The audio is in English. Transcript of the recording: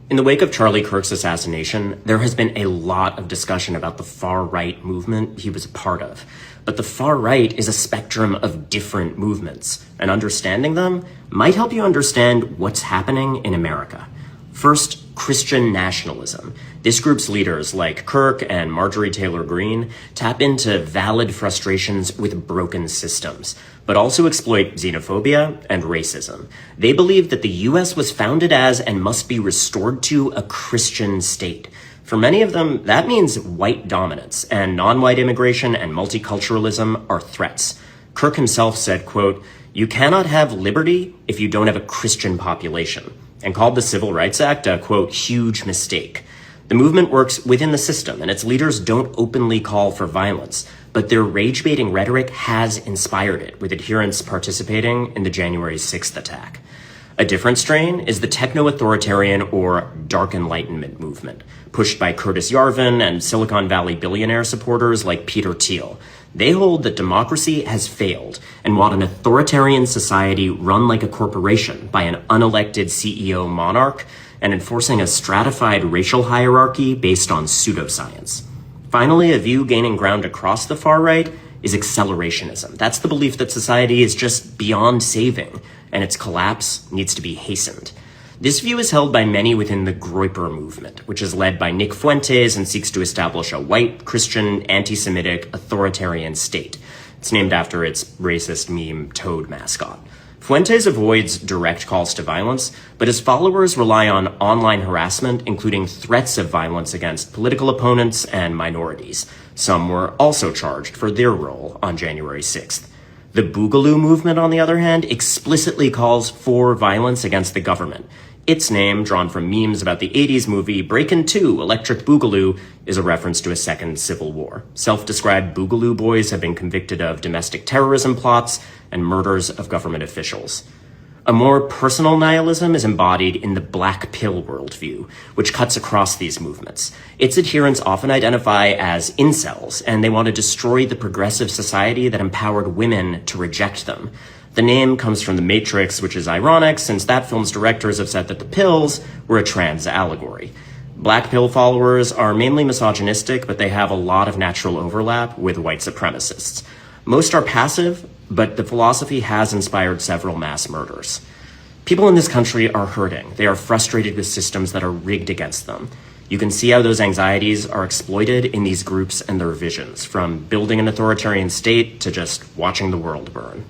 In the wake of Charlie Kirk's assassination, there has been a lot of discussion about the far-right movement he was a part of. But the far right is a spectrum of different movements, and understanding them might help you understand what's happening in America. First, Christian nationalism. This group's leaders, like Kirk and Marjorie Taylor Greene, tap into valid frustrations with broken systems, but also exploit xenophobia and racism. They believe that the US was founded as and must be restored to a Christian state. For many of them, that means white dominance, and non-white immigration and multiculturalism are threats. Kirk himself said, quote, "You cannot have liberty if you don't have a Christian population," and called the Civil Rights Act a, quote, "huge mistake." The movement works within the system, and its leaders don't openly call for violence, but their rage-baiting rhetoric has inspired it, with adherents participating in the January 6th attack. A different strain is the techno-authoritarian or Dark Enlightenment movement, pushed by Curtis Yarvin and Silicon Valley billionaire supporters like Peter Thiel. They hold that democracy has failed and want an authoritarian society run like a corporation by an unelected CEO monarch and enforcing a stratified racial hierarchy based on pseudoscience. Finally, a view gaining ground across the far right is accelerationism. That's the belief that society is just beyond saving, and its collapse needs to be hastened. This view is held by many within the Groyper movement, which is led by Nick Fuentes and seeks to establish a white, Christian, anti-Semitic, authoritarian state. It's named after its racist meme toad mascot. Fuentes avoids direct calls to violence, but his followers rely on online harassment, including threats of violence against political opponents and minorities. Some were also charged for their role on January 6th. The Boogaloo movement, on the other hand, explicitly calls for violence against the government. Its name, drawn from memes about the 80s movie Breakin' 2, Electric Boogaloo, is a reference to a second civil war. Self-described Boogaloo boys have been convicted of domestic terrorism plots and murders of government officials. A more personal nihilism is embodied in the Black Pill worldview, which cuts across these movements. Its adherents often identify as incels, and they want to destroy the progressive society that empowered women to reject them. The name comes from The Matrix, which is ironic since that film's directors have said that the pills were a trans allegory. Black Pill followers are mainly misogynistic, but they have a lot of natural overlap with white supremacists. Most are passive, but the philosophy has inspired several mass murders. People in this country are hurting. They are frustrated with systems that are rigged against them. You can see how those anxieties are exploited in these groups and their visions, from building an authoritarian state to just watching the world burn.